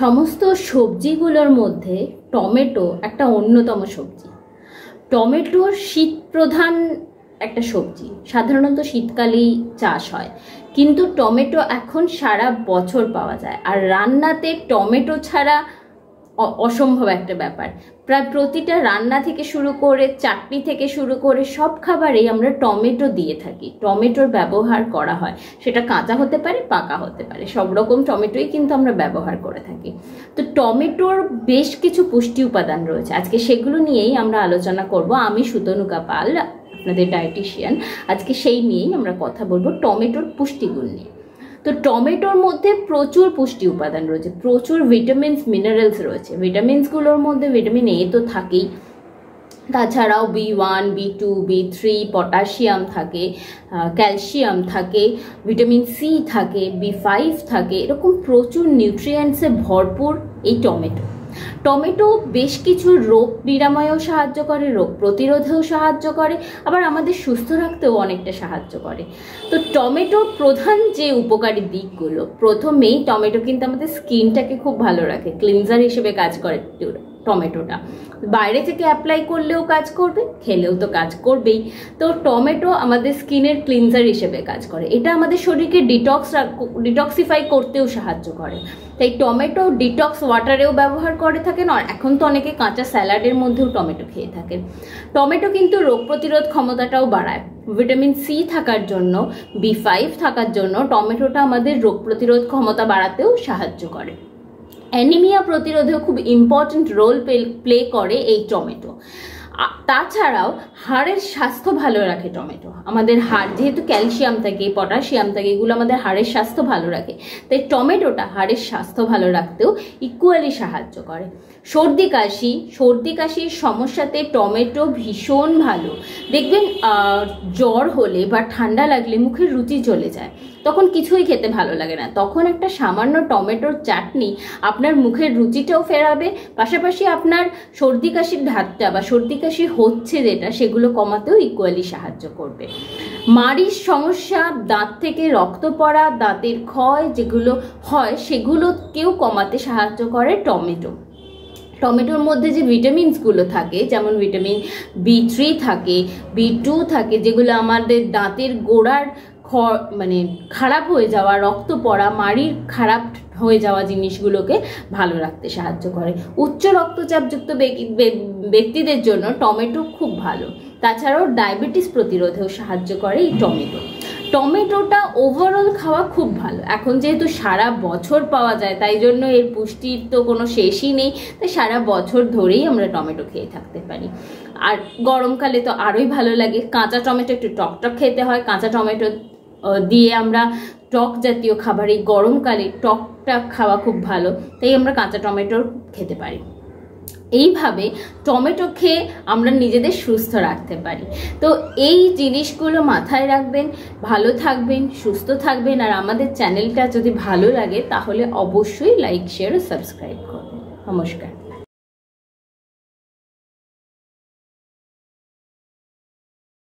সমস্ত সবজিগুলোর মধ্যে টমেটো একটা অন্যতম সবজি। টমেটো শীত প্রধান একটা সবজি, সাধারণত শীতকালেই চাষ হয়, কিন্তু টমেটো এখন সারা বছর পাওয়া যায়। আর রান্নাতে টমেটো ছাড়া অসম্ভব একটা ব্যাপার। প্রায় প্রতিটা রান্না থেকে শুরু করে চাটনি থেকে শুরু করে সব খাবারেই আমরা টমেটো দিয়ে থাকি, টমেটোর ব্যবহার করা হয়। সেটা কাঁচা হতে পারে, পাকা হতে পারে, সব রকম টমেটোই কিন্তু আমরা ব্যবহার করে থাকি। তো টমেটোর বেশ কিছু পুষ্টি উপাদান রয়েছে, আজকে সেগুলো নিয়েই আমরা আলোচনা করব। আমি সুতনুকা পাল, আপনাদের ডায়েটিশিয়ান। আজকে সেই নিয়েই আমরা কথা বলবো, টমেটোর পুষ্টিগুণ নিয়ে। তো টমেটোর মধ্যে প্রচুর পুষ্টি উপাদান রয়েছে, প্রচুর ভিটামিনস মিনারেলস রয়েছে। ভিটামিনসগুলোর মধ্যে ভিটামিন এ তো থাকেই, তাছাড়াও B1, B2, B3, পটাশিয়াম থাকে, ক্যালসিয়াম থাকে, ভিটামিন সি থাকে, B5 থাকে, এরকম প্রচুর নিউট্রিয়েন্টসে ভরপুর এই টমেটো। টমেটো বেশ কিছু রোগ নিরাময়েও সাহায্য করে, রোগ প্রতিরোধেও সাহায্য করে, আবার আমাদের সুস্থ রাখতেও অনেকটা সাহায্য করে। তো টমেটোর প্রধান যে উপকারী দিকগুলো, প্রথমেই টমেটো কিন্তু আমাদের স্কিনটাকে খুব ভালো রাখে, ক্লিনজার হিসেবে কাজ করে টমেটোটা। বাইরে থেকে অ্যাপ্লাই করলেও কাজ করবে, খেলেও তো কাজ করবেই। তো টমেটো আমাদের স্কিনের ক্লিনজার হিসেবে কাজ করে, এটা আমাদের শরীরকে ডিটক্সিফাই করতেও সাহায্য করে। তাই টমেটো ডিটক্স ওয়াটারেও ব্যবহার করে থাকেন, আর এখন তো অনেকে কাঁচা স্যালাডের মধ্যেও টমেটো খেয়ে থাকেন। টমেটো কিন্তু রোগ প্রতিরোধ ক্ষমতাটাও বাড়ায়। ভিটামিন সি থাকার জন্য, B5 থাকার জন্য টমেটোটা আমাদের রোগ প্রতিরোধ ক্ষমতা বাড়াতেও সাহায্য করে। অ্যানিমিয়া প্রতিরোধেও খুব ইম্পর্টেন্ট রোল প্লে করে এই টমেটো। তাছাড়াও হাড়ের স্বাস্থ্য ভালো রাখে টমেটো। আমাদের হাড় যেহেতু ক্যালসিয়াম থাকে, পটাশিয়াম থাকে, এগুলো আমাদের হাড়ের স্বাস্থ্য ভালো রাখে, তাই টমেটোটা হাড়ের স্বাস্থ্য ভালো রাখতেও ইকুয়ালি সাহায্য করে। সর্দি কাশির সমস্যাতে টমেটো ভীষণ ভালো। দেখবেন জ্বর হলে বা ঠান্ডা লাগলে মুখের রুচি চলে যায়, তখন কিছুই খেতে ভালো লাগে না, তখন একটা সামান্য টমেটোর চাটনি আপনার মুখের রুচিটাও ফেরাবে, পাশাপাশি আপনার সর্দি কাশির ধাতটা বা সর্দি কাশি হচ্ছে যেটা, সেগুলো কমাতেও ইকুয়ালি সাহায্য করবে। মাড়ির সমস্যা, দাঁত থেকে রক্ত পড়া, দাঁতের ক্ষয় যেগুলো হয় সেগুলোকেও কমাতে সাহায্য করে টমেটো। টমেটোর মধ্যে যে ভিটামিনসগুলো থাকে, যেমন ভিটামিন B3 থাকে, B2 থাকে, যেগুলো আমাদের দাঁতের গোড়ার খারাপ হয়ে যাওয়া, রক্ত পড়া, মাড়ির খারাপ হয়ে যাওয়া জিনিসগুলোকে ভালো রাখতে সাহায্য করে। উচ্চ রক্তচাপযুক্ত ব্যক্তিদের জন্য টমেটো খুব ভালো। তাছাড়াও ডায়াবেটিস প্রতিরোধেও সাহায্য করে এই টমেটো। টমেটোটা ওভারঅল খাওয়া খুব ভালো। এখন যেহেতু সারা বছর পাওয়া যায়, তাই জন্য এর পুষ্টির তো কোনো শেষই নেই, তাই সারা বছর ধরেই আমরা টমেটো খেয়ে থাকতে পারি। আর গরমকালে তো আরোই ভালো লাগে। কাঁচা টমেটো একটু টকটক খেতে হয়, কাঁচা টমেটো দিয়ে আমরা টক জাতীয় খাবার, এই গরমকালে টকটা খাওয়া খুব ভালো, তাই আমরা কাঁচা টমেটো খেতে পারি। এইভাবে টমেটো খেয়ে আমরা নিজেদের সুস্থ রাখতে পারি। তো এই জিনিসগুলো মাথায় রাখবেন, ভালো থাকবেন, সুস্থ থাকবেন। আর আমাদের চ্যানেলটা যদি ভালো লাগে তাহলে অবশ্যই লাইক, শেয়ার ও সাবস্ক্রাইব করবেন। নমস্কার।